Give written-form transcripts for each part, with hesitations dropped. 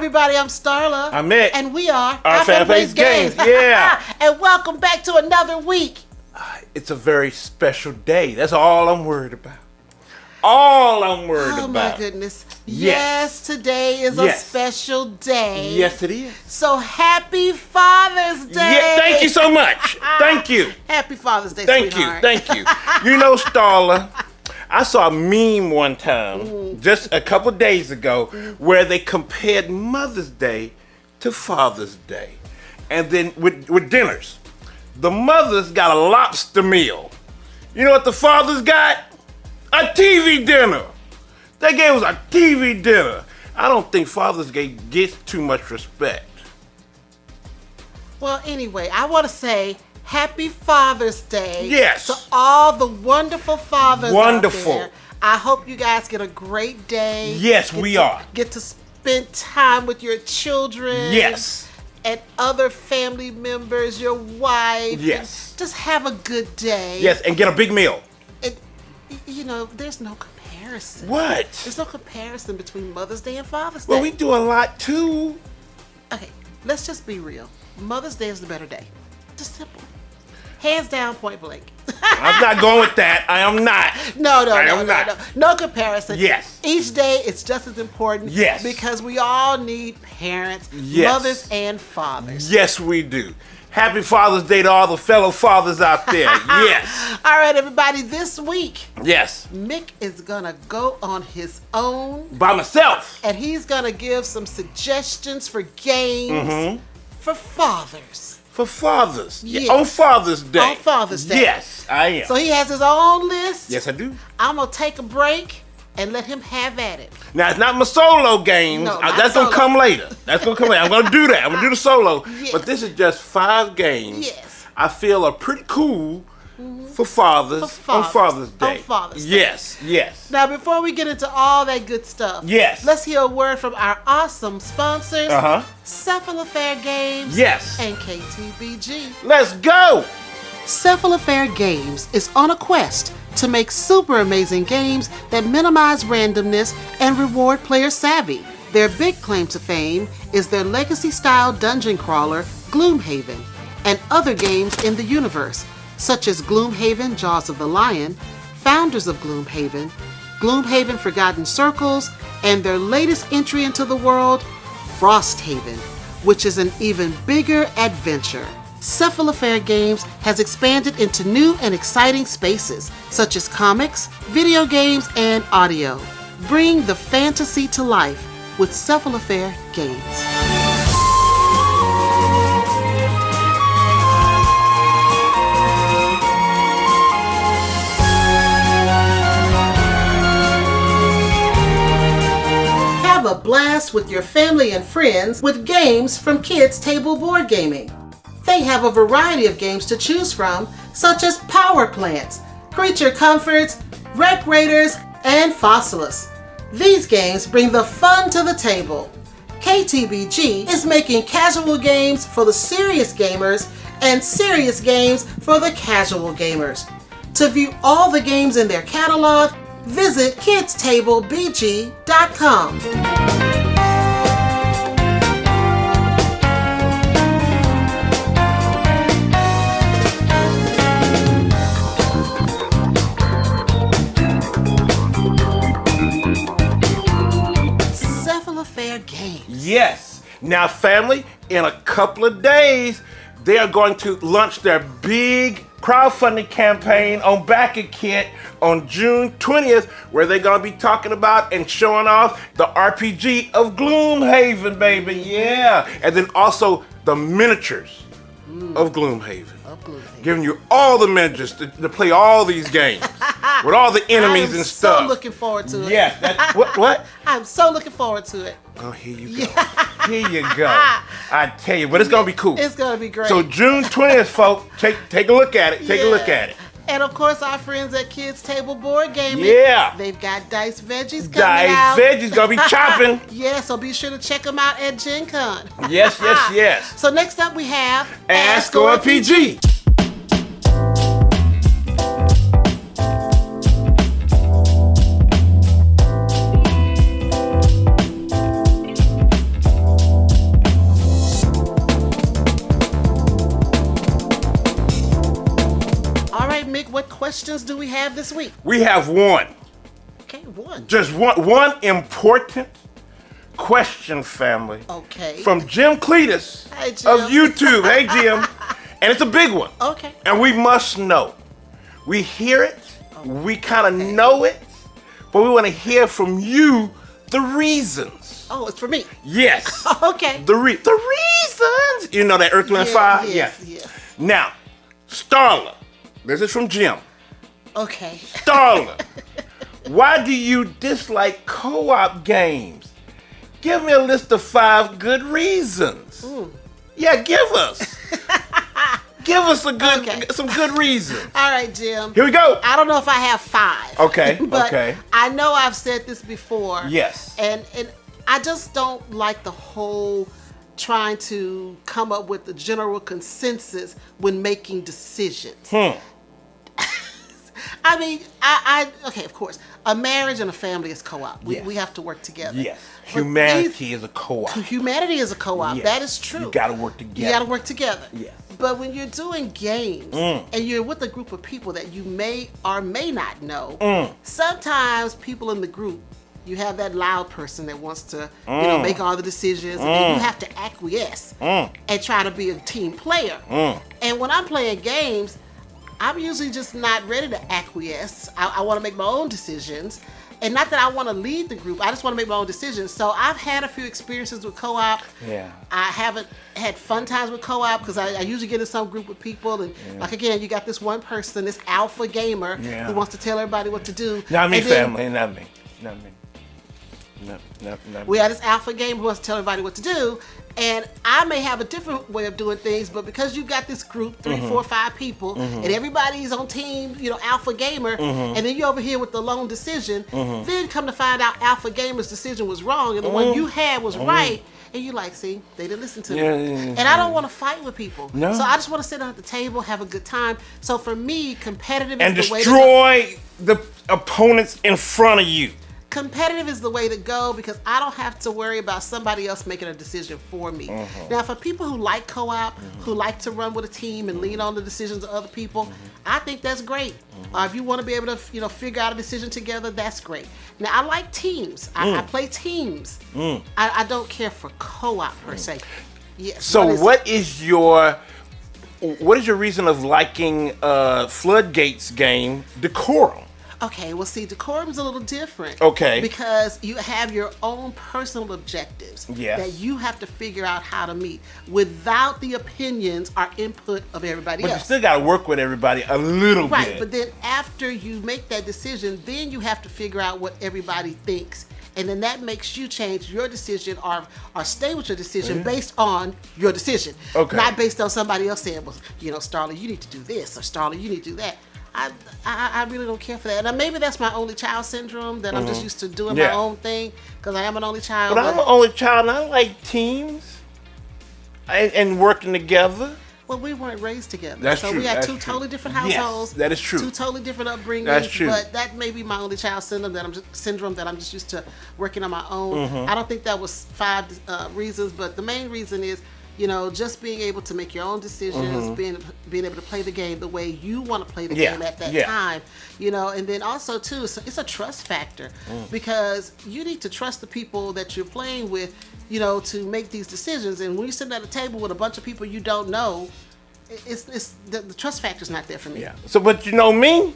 everybody, I'm Starla. I'm Mick. And we are our fan-based games. Yeah. And welcome back to another week. It's a very special day. That's all I'm worried about. All I'm worried about. Oh my goodness. Yes. Today is a special day. Yes, it is. So happy Father's Day. Yeah, thank you so much. Thank you. Happy Father's Day, Thank sweetheart. you. You know, Starla, I saw a meme one time, just a couple days ago, where they compared Mother's Day to Father's Day. And then with dinners. The mothers got a lobster meal. You know what the fathers got? A TV dinner. They gave us a TV dinner. I don't think Father's Day gets too much respect. Well, anyway, I want to say happy Father's Day. Yes. To all the wonderful fathers Wonderful. out there. I hope you guys get a great day. Yes, we are. Get to spend time with your children. Yes. And other family members, your wife. Yes. Just have a good day. Yes, and get a big meal. You know, there's no comparison. What? There's no comparison between Mother's Day and Father's Day. Well, we do a lot too. Okay, let's just be real. Mother's Day is the better day. Just simple. Hands down, point blank. I'm not going with that. I am not. No comparison. Yes. Each day it's just as important. Yes. Because we all need parents, Yes. mothers and fathers. Yes, we do. Happy Father's Day to all the fellow fathers out there. Yes. All right, everybody, this week, Yes. Mick is gonna go on his own. By myself. And he's gonna give some suggestions for games for fathers. For fathers. Yes. Yeah, on Father's Day. On Father's Day. Yes, I am. So he has his own list. Yes, I do. I'm gonna take a break and let him have at it. Now, it's not my solo games. No, not That's solo. going to come later. I'm going to do that. I'm going to do the solo. Yes. But this is just 5 games Yes. I feel are pretty cool for fathers, on Father's Day. On Father's Day. Yes. Now, before we get into all that good stuff, Yes. let's hear a word from our awesome sponsors, Uh-huh. Cephalofair Games Yes. and KTBG. Let's go. Cephalofair Games is on a quest to make super amazing games that minimize randomness and reward player savvy. Their big claim to fame is their legacy-style dungeon crawler, Gloomhaven, and other games in the universe, such as Gloomhaven Jaws of the Lion, Founders of Gloomhaven, Gloomhaven Forgotten Circles, and their latest entry into the world, Frosthaven, which is an even bigger adventure. Cephalofair Games has expanded into new and exciting spaces, such as comics, video games, and audio. Bring the fantasy to life with Cephalofair Games. Have a blast with your family and friends with games from Kids Table Board Gaming. They have a variety of games to choose from, such as Power Plants, Creature Comforts, Wreck Raiders, and Fossilis. These games bring the fun to the table. KTBG is making casual games for the serious gamers and serious games for the casual gamers. To view all the games in their catalog, visit kidstablebg.com. Cephalofair Games. Yes. Now, family, in a couple of days, they are going to launch their big crowdfunding campaign on BackAKit on June 20th, where they're going to be talking about and showing off the RPG of Gloomhaven, baby. Yeah. And then also the miniatures of Gloomhaven. Giving you all the miniatures to play all these games with all the enemies and stuff. I'm so looking forward to it. Yeah. What? I'm so looking forward to it. Oh, here you go. Here you go. I tell you, but it's going to be cool. It's going to be great. So June 20th, folks, take a look at it. Take a look at it. And of course, our friends at Kids Table Board Gaming. Yeah. They've got Dice Veggies coming out. Dice Veggies going to be chopping. Yeah, so be sure to check them out at Gen Con. Yes. So next up we have Ask OFPG. Mick, what questions do we have this week? We have one. Okay, one. Just one important question, family. Okay. From Jim Cletus Hey, Jim. of YouTube. Hey, Jim. And it's a big one. Okay. And we must know. We hear it. We kind of know it. But we want to hear from you the reasons. Oh, it's for me. Yes. Okay. The reasons. You know that Earth, Wind, and Fire? Yes. Now, Starla. This is from Jim. Okay. Starla. Why do you dislike co-op games? Give me a list of 5 good reasons. Yeah, give us. Give us some good reasons. All right, Jim. Here we go. I don't know if I have 5. Okay, but okay. I know I've said this before. Yes. And I just don't like the whole trying to come up with the general consensus when making decisions. I mean, okay, of course, a marriage and a family is co-op. We have to work together. Yes. But Humanity is a co-op. Humanity is a co-op. Yes. That is true. You got to work together. You got to work together. Yes. But when you're doing games and you're with a group of people that you may or may not know, sometimes people in the group, you have that loud person that wants to make all the decisions, and then you have to acquiesce and try to be a team player. And when I'm playing games, I'm usually just not ready to acquiesce. I want to make my own decisions. And not that I want to lead the group, I just want to make my own decisions. So I've had a few experiences with co-op. Yeah. I haven't had fun times with co-op because I usually get in some group with people. And like, again, you got this one person, this alpha gamer who wants to tell everybody what to do. Not me, and then, family. Not me. Not me. Not me. We have this alpha gamer who wants to tell everybody what to do. And I may have a different way of doing things, but because you got this group, 3, 4, 5 people, and everybody's on team, alpha gamer, and then you're over here with the lone decision, then come to find out alpha gamer's decision was wrong and the one you had was right, and you like, see, they didn't listen to me. And I don't want to fight with people. No. So I just want to sit down at the table, have a good time. So for me, competitive And is the way to go. destroy the opponents in front of you. Competitive is the way to go because I don't have to worry about somebody else making a decision for me. Now, for people who like co-op, who like to run with a team and lean on the decisions of other people, I think that's great. If you want to be able to, figure out a decision together, that's great. Now, I like teams. I play teams. I don't care for co-op per se. Yes. So what is your reason of liking Floodgates game Decorum? Okay, well, see, Decorum is a little different. Okay. Because you have your own personal objectives that you have to figure out how to meet without the opinions or input of everybody But else. you still got to work with everybody a little bit. Right, but then after you make that decision, then you have to figure out what everybody thinks. And then that makes you change your decision or stay with your decision based on your decision. Okay. Not based on somebody else saying, well, Starla, you need to do this, or Starla, you need to do that. I really don't care for that. Now, maybe that's my only child syndrome, that I'm just used to doing my own thing because I am an only child. But I'm an only child and I like teams and working together. Well, we weren't raised together. That's so true. we had That's two true. totally different households. Yes, that is true. Two totally different upbringings. That's true. But that may be my only child syndrome that I'm just used to working on my own. I don't think that was 5 reasons, but the main reason is, just being able to make your own decisions, being able to play the game the way you want to play the game at that time, and then also too, it's a trust factor because you need to trust the people that you're playing with, to make these decisions. And when you're sitting at a table with a bunch of people you don't know, it's the trust factor's not there for me. Yeah. So, but you know me?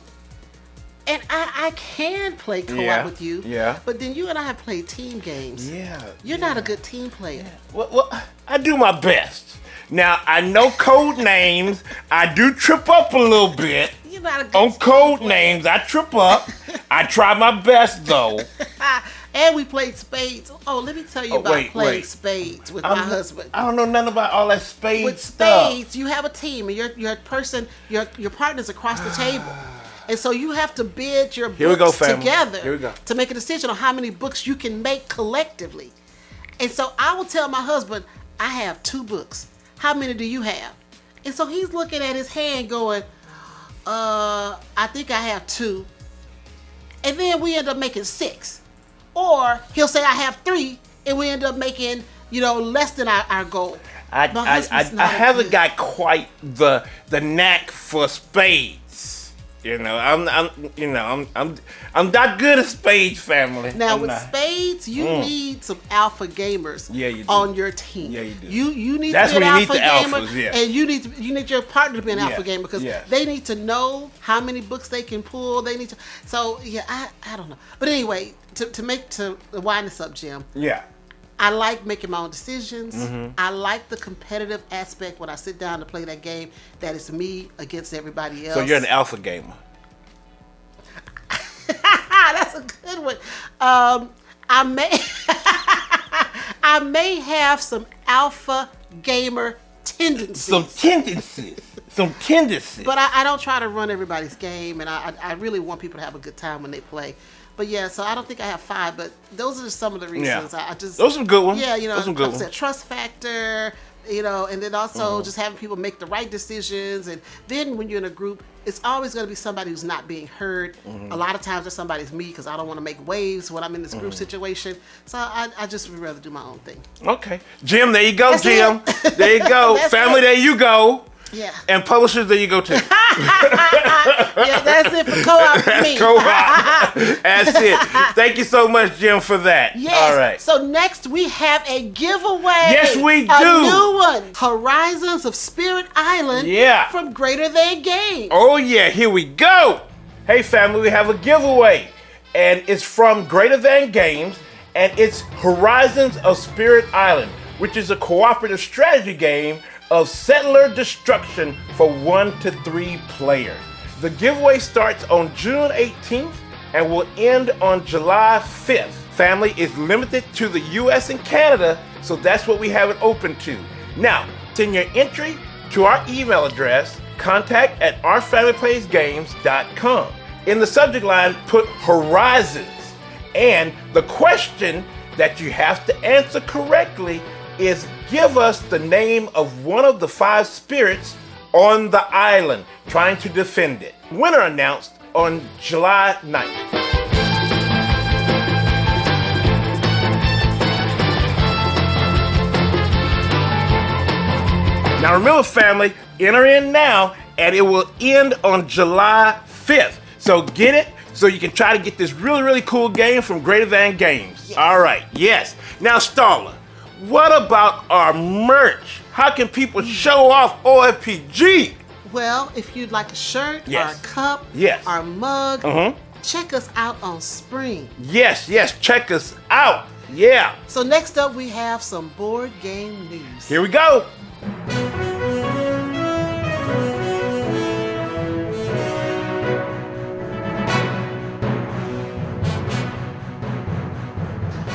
And I can play co-op with you. Yeah. But then you and I have played team games. Yeah. You're not a good team player. Well, I do my best. Now, I know code names. I do trip up a little bit. You're not a good On team code player. names, I trip up. I try my best, though. And we played spades. Oh, let me tell you about playing wait. spades with my husband. I don't know nothing about all that spade With stuff. spades, you have a team, and your partner's across the table. And so you have to bid your Here we go, books family. together Here we go. to make a decision on how many books you can make collectively. And so I will tell my husband, I have 2 books. How many do you have? And so he's looking at his hand going, I think I have 2. And then we end up making 6. Or he'll say I have 3, and we end up making, less than our goal. I haven't got quite the knack for spades. You know, I'm not good at spades, family. Now I'm with not. spades, you need some alpha gamers you do. on your team. Yeah, you do. You need That's to be an when you alpha need the gamer, alphas, yeah. and you need your partner to be an Yeah, alpha gamer because yeah. they need to know how many books they can pull. They need to. So yeah, I don't know. But anyway, to wind this up, Jim. Yeah. I like making my own decisions. I like the competitive aspect when I sit down to play that game. That is me against everybody else. So you're an alpha gamer. That's a good one. I may have some alpha gamer tendencies. Some tendencies. But I don't try to run everybody's game, and I really want people to have a good time when they play. But yeah, so I don't think I have 5, but those are just some of the reasons. Yeah. I just Those are good ones. Yeah, you know, those are good like I said, trust factor, you know, and then also just having people make the right decisions. And then when you're in a group, it's always going to be somebody who's not being heard. A lot of times, that somebody's me because I don't want to make waves when I'm in this group situation. So I just would rather do my own thing. Okay, Jim, there you go, That's Jim. it. There you go, That's family. it. There you go. Yeah. And publishers, there you go too. Yeah, that's it for co-op for me. Co-op. That's it. Thank you so much, Jim, for that. Yes. All right. So next we have a giveaway. Yes, we A do. new one. Horizons of Spirit Island. Yeah. From Greater Than Games. Oh yeah, here we go. Hey family, we have a giveaway. And it's from Greater Than Games, and it's Horizons of Spirit Island, which is a cooperative strategy game of settler destruction for 1 to 3 players. The giveaway starts on June 18th and will end on July 5th. Family is limited to the US and Canada, so that's what we have it open to. Now, send your entry to our email address, contact@ourfamilyplaysgames.com. In the subject line, put Horizons, and the question that you have to answer correctly is give us the name of one of the 5 spirits on the island trying to defend it. Winner announced on July 9th. Now remember, family, enter in now, and it will end on July 5th. So get it so you can try to get this really, really cool game from Greater Than Games. Yes. All right, yes. Now, Starla, what about our merch? How can people show off OFPG? Well, if you'd like a shirt, Yes. or a cup, Yes. or a mug, check us out on Spring. Yes, check us out. Yeah. So next up, we have some board game news. Here we go.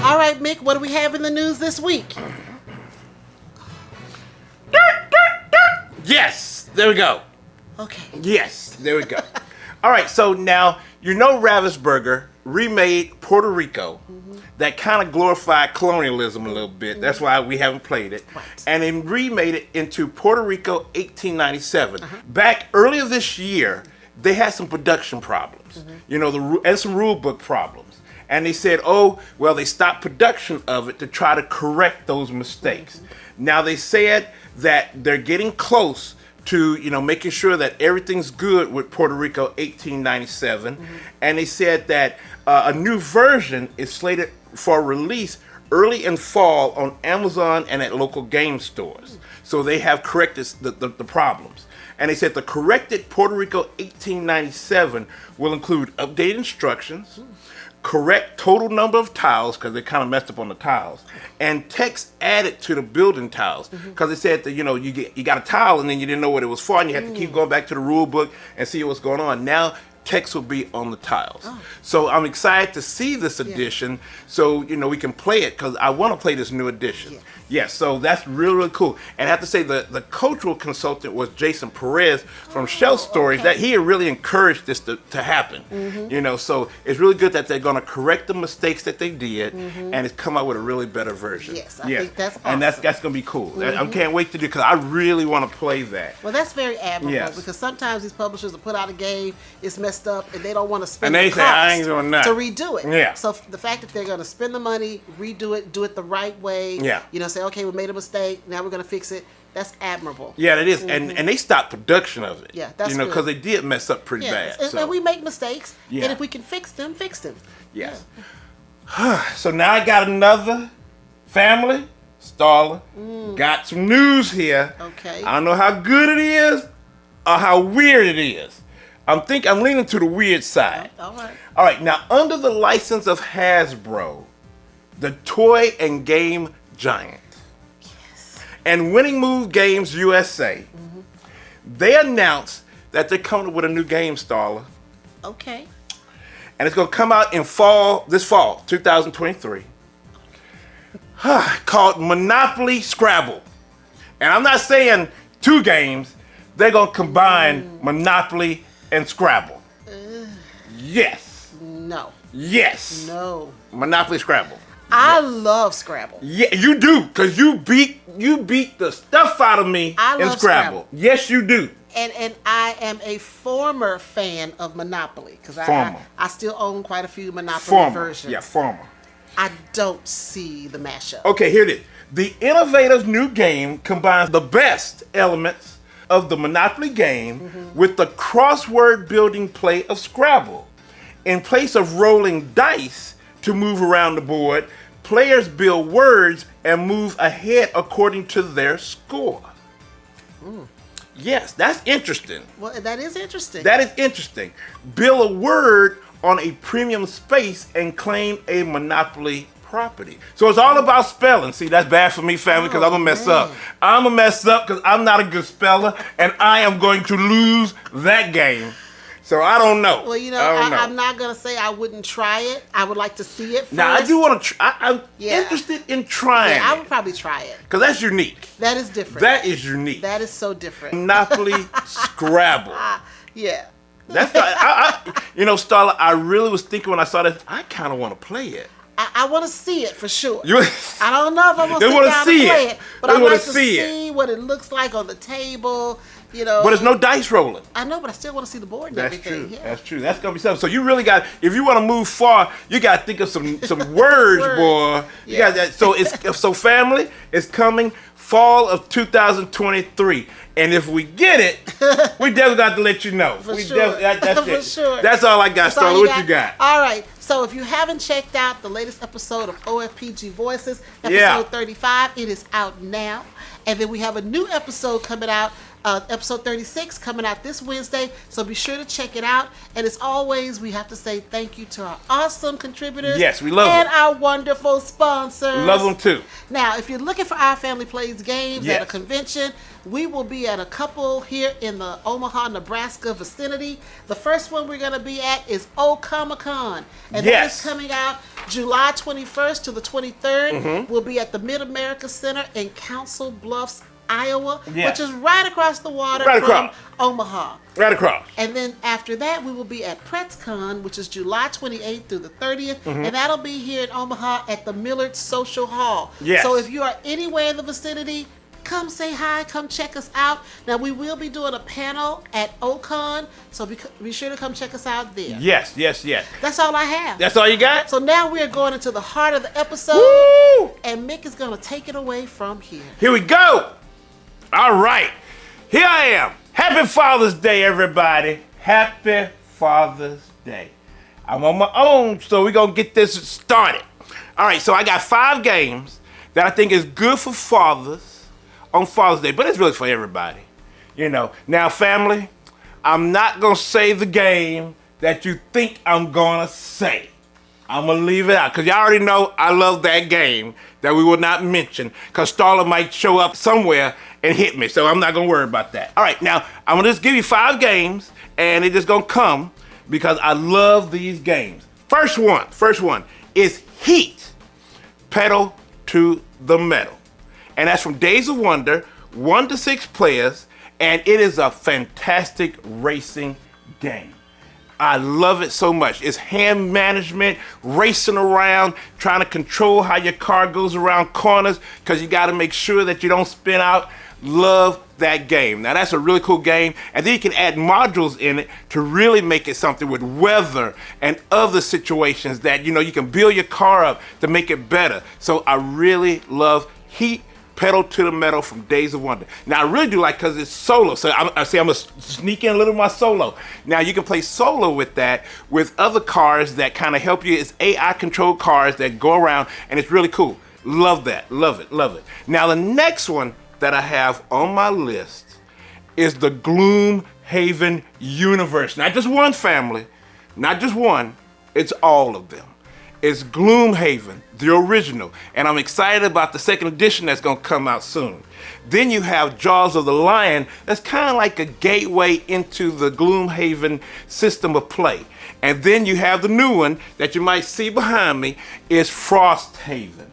All right, Mick, what do we have in the news this week? Yes, there we go. Okay. Yes, there we go. All right, so now, you know Ravisburger remade Puerto Rico that kind of glorified colonialism a little bit. That's why we haven't played it. Right. And then remade it into Puerto Rico 1897. Back earlier this year, they had some production problems, you know, and some rule book problems. And they said, oh, well, they stopped production of it to try to correct those mistakes. Now they said that they're getting close to, you know, making sure that everything's good with Puerto Rico 1897. And they said that a new version is slated for release early in fall on Amazon and at local game stores. So they have corrected the problems. And they said the corrected Puerto Rico 1897 will include updated instructions, correct total number of tiles, because they kind of messed up on the tiles, and text added to the building tiles, because they said that, you know, you got a tile and then you didn't know what it was for, and you had to keep going back to the rule book and see what's going on. Now text will be on the tiles. So I'm excited to see this edition, so, you know, we can play it, because I want to play this new edition. Yes, so that's really, really cool. And I have to say the cultural consultant was Jason Perez from Shell Stories, that he had really encouraged this to happen. You know, so it's really good that they're going to correct the mistakes that they did and it's come out with a really better version. Yes, I think that's awesome. And that's going to be cool. I can't wait to do, because I really want to play that. Well, that's very admirable, Yes. because sometimes these publishers will put out a game, it's messed up, and they don't want to spend And they the say, I ain't doing cost nothing. to redo it. Yeah. So the fact that they're going to spend the money, redo it, do it the right way, Yeah. you know, say, okay, we made a mistake, now we're going to fix it. That's admirable. Yeah, it is, and they stopped production of it. Yeah, that's because good. they did mess up pretty bad. And we make mistakes, Yeah. and if we can fix them, fix them. Yes. So now I got another family, Starla. Got some news here. Okay. I don't know how good it is or how weird it is. I'm leaning to the weird side. All right. All right. Now, under the license of Hasbro, the toy and game giant, and Winning Move Games USA, they announced that they're coming up with a new game, Starla. Okay. And it's going to come out in this fall, 2023, called Monopoly Scrabble. And I'm not saying 2 games. They're going to combine Monopoly and Scrabble. Yes. No. Yes. No. Monopoly Scrabble. I love Scrabble. Yeah, you do, because you beat the stuff out of me I in love Scrabble. Yes, you do. And I am a former fan of Monopoly because I still own quite a few Monopoly versions. Yeah, former. I don't see the mashup. Okay, here it is. The innovative new game combines the best elements of the Monopoly game with the crossword building play of Scrabble. In place of rolling dice to move around the board, players build words and move ahead according to their score. Yes, that's interesting. Well, that is interesting. That is interesting. Build a word on a premium space and claim a Monopoly property. So it's all about spelling. See, that's bad for me, family, because I'm going to mess up. I'm going to mess up because I'm not a good speller, and I am going to lose that game. So I don't know. Well, I'm not going to say I wouldn't try it. I would like to see it first. Now, I do want to try. I'm interested in trying it. I would probably try it. Because that's unique. That is different. That is unique. That is so different. Monopoly Scrabble. Yeah. That's Starla, I really was thinking when I saw that, I kind of want to play it. I want to see it for sure. I don't know if I'm going to sit down and play it, but I like to see it. what it looks like on the table. But there's no dice rolling. I know, but I still want to see the board and That's everything. true. Yeah. That's true. That's gonna be something. So you really got, if you want to move far, you got to think of some words, boy. You got that. So family is coming fall of 2023, and if we get it, we definitely got to let you know. For sure. That's For it. sure. That's all I got, Starla. What you got? All right. So if you haven't checked out the latest episode of OFPG Voices, episode 35, it is out now. And then we have a new episode coming out, episode 36, coming out this Wednesday. So be sure to check it out. And as always, we have to say thank you to our awesome contributors. Yes, we love them. And our wonderful sponsors. Love them too. Now, if you're looking for Our Family Plays Games at a convention, we will be at a couple here in the Omaha, Nebraska vicinity. The first one we're going to be at is Comic-Con. And that is coming out July 21st to the 23rd. We'll be at the Mid-America Center in Council Bluffs, Iowa, which is right across the water from Omaha. Right across. And then after that, we will be at PretzCon, which is July 28th through the 30th. And that'll be here in Omaha at the Millard Social Hall. Yes. So if you are anywhere in the vicinity, come say hi, come check us out. Now, we will be doing a panel at Ocon, so be sure to come check us out there. Yes. That's all I have. That's all you got? So now we are going into the heart of the episode, and Mick is going to take it away from here. Here we go. All right. Here I am. Happy Father's Day, everybody. Happy Father's Day. I'm on my own, so we're going to get this started. All right, so I got 5 games that I think is good for fathers on Father's Day, but it's really for everybody. Now, family, I'm not going to say the game that you think I'm going to say. I'm going to leave it out because y'all already know I love that game that we will not mention because Starla might show up somewhere and hit me, so I'm not going to worry about that. All right, now, I'm going to just give you 5 games, and it's just going to come because I love these games. First one is Heat, Pedal to the Metal. And that's from Days of Wonder, 1 to 6 players, and it is a fantastic racing game. I love it so much. It's hand management, racing around, trying to control how your car goes around corners, because you got to make sure that you don't spin out. Love that game. Now, that's a really cool game, and then you can add modules in it to really make it something with weather and other situations that, you can build your car up to make it better. So I really love Heat, pedal to the metal from Days of Wonder. Now I really do like because it's solo. So I'm gonna sneak in a little of my solo. Now you can play solo with that with other cars that kind of help you. It's AI controlled cars that go around, and it's really cool. Love that. Love it. Love it. Now the next one that I have on my list is the Gloomhaven universe. Not just one family, not just one, it's all of them. It's Gloomhaven, the original, and I'm excited about the second edition that's gonna come out soon. Then you have Jaws of the Lion, that's kind of like a gateway into the Gloomhaven system of play. And then you have the new one that you might see behind me is Frosthaven.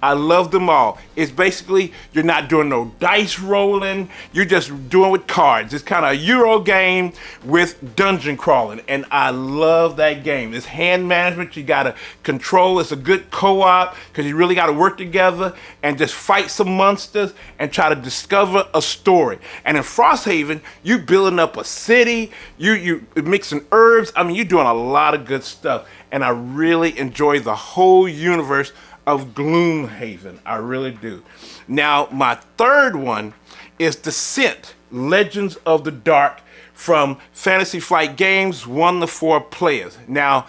I love them all. It's basically, you're not doing no dice rolling, you're just doing with cards. It's kind of a Euro game with dungeon crawling, and I love that game. It's hand management, you gotta control, it's a good co-op, because you really gotta work together and just fight some monsters and try to discover a story. And in Frosthaven, you building up a city, you mixing herbs, I mean, you're doing a lot of good stuff, and I really enjoy the whole universe of Gloomhaven. I really do. Now, my third one is Descent, Legends of the Dark from Fantasy Flight Games, 1 to 4 players. Now,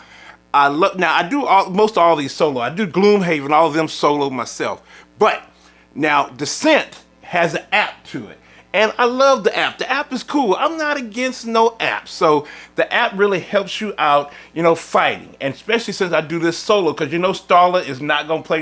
I do most all these solo. I do Gloomhaven, all of them solo myself. But now Descent has an app to it. And I love the app. The app is cool. I'm not against no app. So the app really helps you out, fighting. And especially since I do this solo, because Starla is not going to play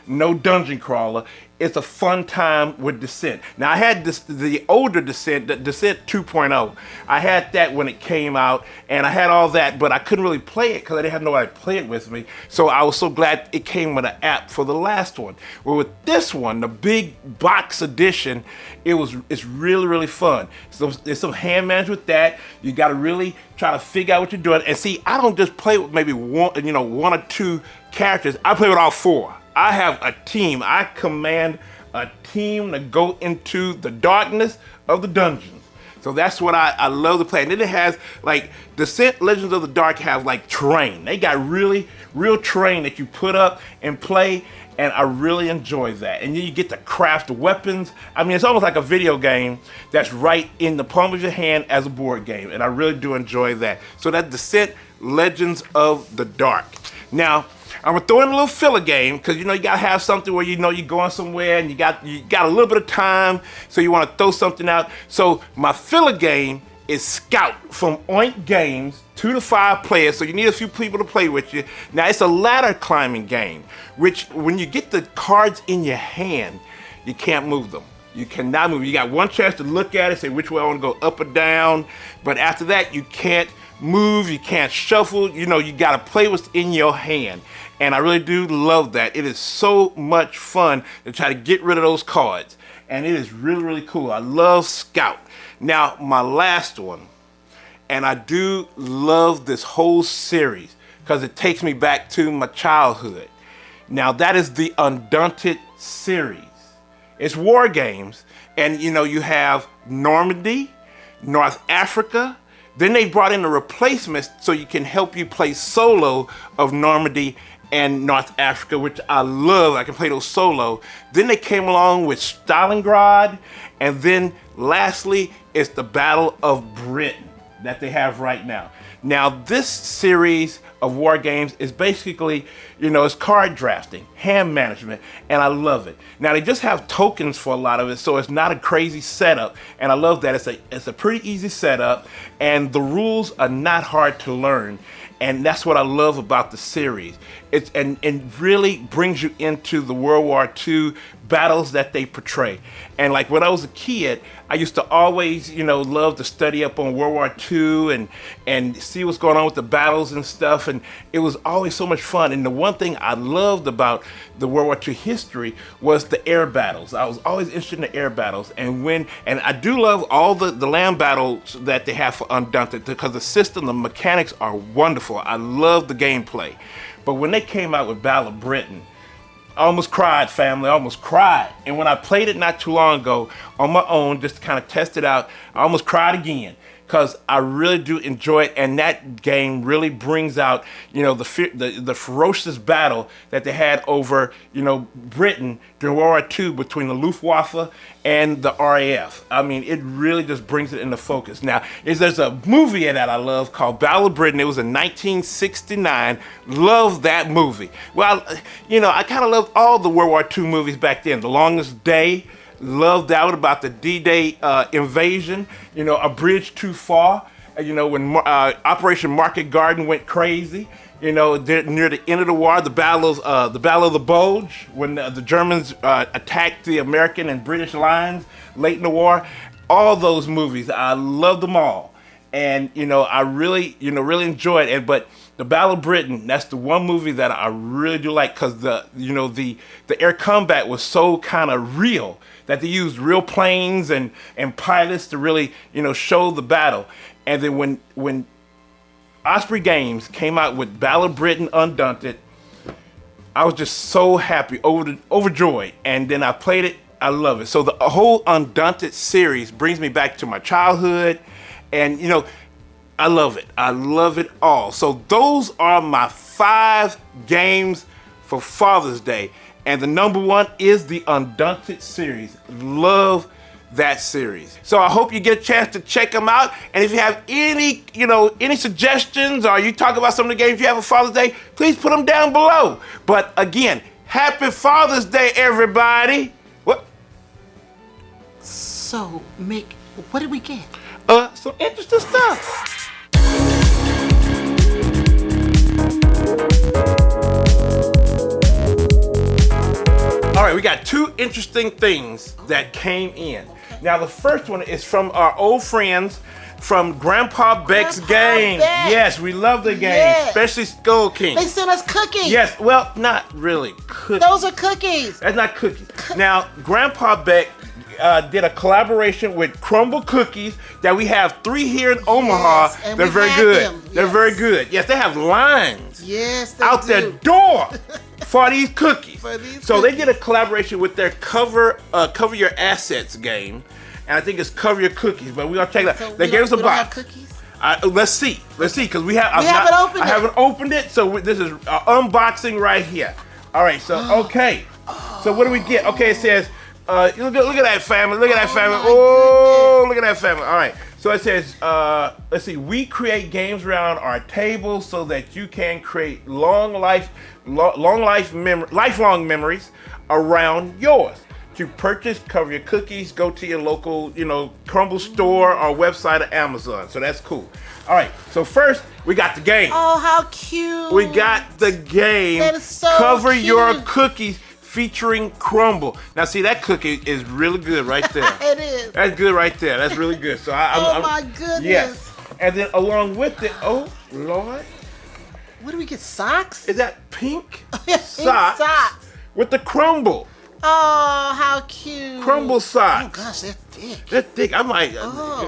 no dungeon crawler. It's a fun time with Descent. Now, I had the older Descent, the Descent 2.0. I had that when it came out, and I had all that, but I couldn't really play it because I didn't have nobody to play it with me. So I was so glad it came with an app for the last one. Well, with this one, the big box edition, it's really, really fun. So there's some hand management with that. You got to really try to figure out what you're doing. And see, I don't just play with maybe one or two characters. I play with all 4. I have a team. I command a team to go into the darkness of the dungeons. So that's what I love to play. And then it has like Descent Legends of the Dark have like terrain. They got really real terrain that you put up and play, and I really enjoy that. And then you get to craft weapons. I mean, it's almost like a video game that's right in the palm of your hand as a board game, and I really do enjoy that. So that's Descent Legends of the Dark. Now, I'm gonna throw in a little filler game because you gotta have something where you're going somewhere and you got a little bit of time, so you want to throw something out. So my filler game is Scout from Oink Games, 2 to 5 players. So you need a few people to play with you. Now it's a ladder climbing game, which when you get the cards in your hand, you can't move them. You cannot move. You got one chance to look at it, say which way I want to go, up or down. But after that, you can't move, you can't shuffle. You got to play what's in your hand. And I really do love that. It is so much fun to try to get rid of those cards. And it is really, really cool. I love Scout. Now, my last one, and I do love this whole series because it takes me back to my childhood. Now, that is the Undaunted series. It's war games, and you have Normandy, North Africa. Then they brought in the replacements so you can help you play solo of Normandy and North Africa, which I love. I can play those solo. Then they came along with Stalingrad, and then lastly, it's the Battle of Britain that they have right now. Now, this series of war games is basically, it's card drafting, hand management, and I love it. Now, they just have tokens for a lot of it, so it's not a crazy setup, and I love that. It's a pretty easy setup, and the rules are not hard to learn, and that's what I love about the series. It really brings you into the World War II battles that they portray. And like when I was a kid, I used to always, love to study up on World War II and see what's going on with the battles and stuff. And it was always so much fun. And the one thing I loved about the World War II history was the air battles. I was always interested in the air battles. And I do love all the land battles that they have for Undaunted because the system, the mechanics are wonderful. I love the gameplay. But when they came out with Battle of Britain, I almost cried, family, I almost cried. And when I played it not too long ago on my own, just to kind of test it out, I almost cried again. because I really do enjoy it, and that game really brings out, the ferocious battle that they had over, Britain during World War II between the Luftwaffe and the RAF. I mean, it really just brings it into focus. Now, there's a movie that I love called Battle of Britain. It was in 1969. Love that movie. Well, I kind of loved all the World War II movies back then. The Longest Day. Loved that one about the D-Day invasion. A Bridge Too Far. When Operation Market Garden went crazy. Near the end of the war, the Battle of the Bulge, when the Germans attacked the American and British lines late in the war. All those movies, I loved them all, and I really enjoyed it. But the Battle of Britain, that's the one movie that I really do like, because the air combat was so kind of real that they used real planes and pilots to really show the battle. And then when Osprey Games came out with Battle of Britain Undaunted, I was just so happy, overjoyed. And then I played it, I love it. So the whole Undaunted series brings me back to my childhood, and I love it. I love it all. So those are my 5 games for Father's Day. And the number 1 is the Undaunted series. Love that series. So I hope you get a chance to check them out. And if you have any suggestions, or you talk about some of the games you have for Father's Day, please put them down below. But again, happy Father's Day, everybody. What? So, Mick, what did we get? Some interesting stuff. All right, we got 2 interesting things that came in. Now, the first one is from our old friends from Grandpa Beck's Games. Yes, we love the game, especially Skull King. They sent us cookies. Yes, well, not really cookies. Those are cookies. That's not cookies. Now, Grandpa Beck did a collaboration with Crumble Cookies that we have 3 here in Omaha. And they're very good. Them. They're very good. Yes, they have lines out their door for these cookies. They did a collaboration with their Cover Your Assets game, and I think it's Cover Your Cookies. But we're gonna check that. They gave us a box. Have cookies? Let's see, because we have. I haven't opened it, so this is unboxing right here. All right, so okay. So what do we get? Okay, it says. Look at that family. Look at that family. Oh, look at that family. All right. So it says, let's see. We create games around our table so that you can create lifelong memories around yours. To purchase, Cover Your Cookies, go to your local, Crumble store or website of Amazon. So that's cool. All right. So first, we got the game. Oh, how cute. We got the game. That is so Cover cute. Your Cookies. Featuring Crumble. Now, see, that cookie is really good right there. It is. That's good right there. That's really good. So my goodness. Yes. And then along with it, oh Lord, what do we get? Socks? is that pink Socks. with the Crumble? Oh, how cute. Crumble socks. Oh gosh, they're thick. They're thick. I'm like,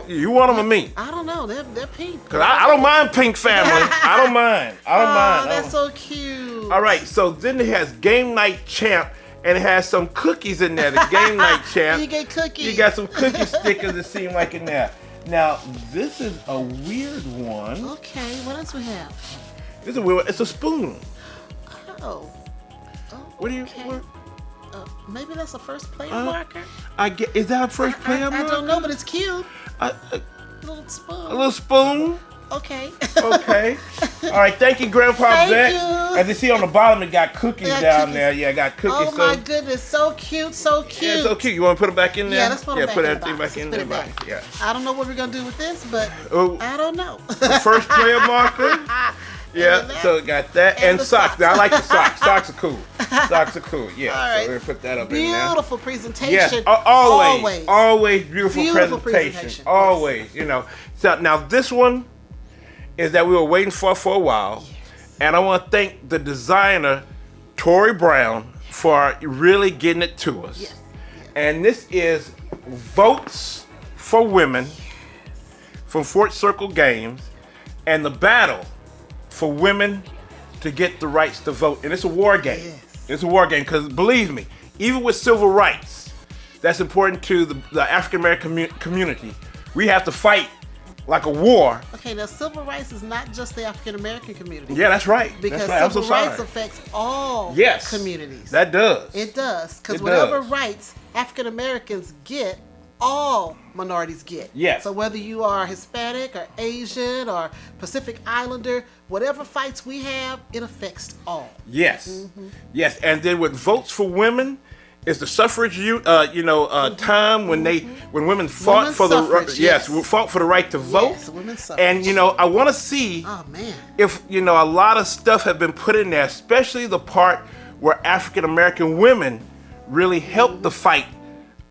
you want them or me? I don't know. They're pink. Cause I don't mind pink family. I don't mind. Oh, that's so cute. All right. So then it has Game Night Champ. And it has some cookies in there. The Game Night Champ. You get cookies. You got some cookie stickers that seem like in there. Now, this is a weird one. Okay, what else we have? This is a weird one. It's a spoon. Oh. What do you? Okay. What? Maybe that's a first player marker. Is that a first player marker? I don't know, but it's cute. A Little spoon. a little spoon. Okay. Okay. All right. Thank you, Grandpa Beck. And you see on the bottom, it got cookies down there. Yeah, got cookies. Oh my goodness, so cute, so cute. Yeah, so cute. You want to put it back in there? Yeah, let's put it back put in everything the box. back in Let's there. put it back. Yeah. I don't know what we're gonna do with this, but I don't know. First player marker. Yeah, so it got that and socks. Now I like the socks. Socks are cool. Socks are cool. Yeah. All right. So we're gonna put that up in there. Beautiful presentation. Yes, always beautiful presentation. Always, So now this one is that we were waiting for a while, and I want to thank the designer Tori Brown for really getting it to us. Yes. And this is Votes for Women from Fort Circle Games, and the battle for women to get the rights to vote. And it's a war game. Yes. It's a war game because believe me, even with civil rights, that's important to the African American community. We have to fight like a war. Okay, now civil rights is not just the African American community. Yeah, that's right. Because that's right. I'm civil so sorry. rights affects all Yes, communities. That does. It does. Because It whatever does. rights African Americans get, all minorities get. Yes. So whether you are Hispanic or Asian or Pacific Islander, whatever fights we have, it affects all. Yes. Yes. And then with votes for women, is the suffrage time when women fought Women's for suffrage, yes. fought for the right to vote. Yes, women's suffrage. And I want to see Oh man. if a lot of stuff have been put in there, especially the part where African American women really helped the fight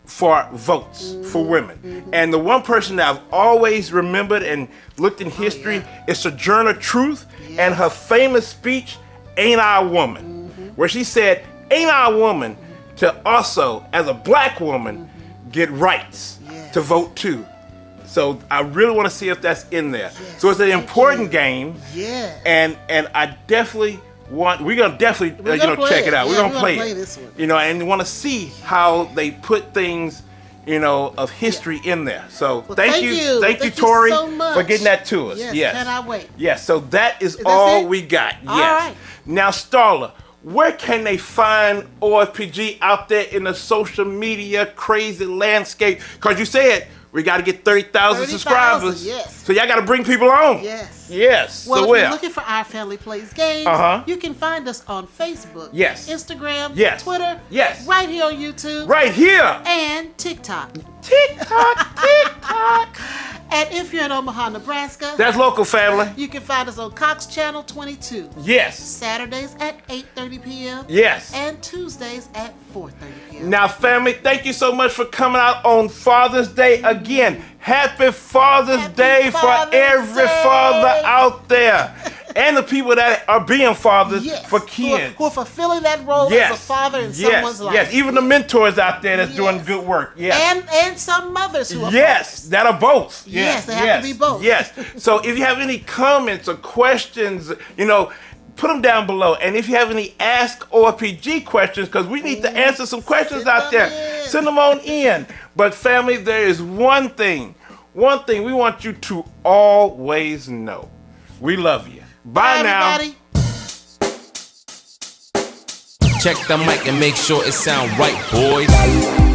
for votes for women. And the one person that I've always remembered and looked in history is Sojourner Truth and her famous speech, "Ain't I a Woman?" where she said, "Ain't I a woman to also, as a black woman, get rights to vote too?" So I really want to see if that's in there. Yes, So it's an thank important you. game. Yeah. And I definitely we're gonna definitely We're gonna play check it it. out. Yeah, we're gonna we're play gonna it. play this one. And want to see how they put things of history in there. So Well, thank you, Tori, so much. for getting that to us. Yes. Cannot wait. Yes. So that is that all it? we got. All Yes. right. Now, Starla, where can they find OFPG out there in the social media crazy landscape? Because you said we got to get 30,000 subscribers. Yes. So y'all got to bring people on. Yes. Yes. Well, so if you're looking for Our Family Plays Games, you can find us on Facebook, Yes. Instagram, Yes. Twitter, Yes. right here on YouTube, right here. and TikTok. TikTok, TikTok. And if you're in Omaha, Nebraska, That's local family. you can find us on Cox Channel 22, Yes. Saturdays at 8:30 p.m. Yes. and Tuesdays at 4:30 p.m. Now, family, thank you so much for coming out on Father's Day again. Happy Father's Happy Day Father's for every Day. father out there. And the people that are being fathers Yes. for kids. Who are fulfilling that role Yes. as a father in Yes. someone's life. Yes, even the mentors out there that's doing Yes. good work. Yes. And some mothers who are Yes, fathers. that are both. Yes, they have to be both. Yes. So if you have any comments or questions, put them down below. And if you have any Ask OFPG questions, because we need to answer some questions Send out them there, in. send them on in. But family, there is one thing we want you to always know. We love you. Bye now. Everybody. Check the mic and make sure it sound right, boys.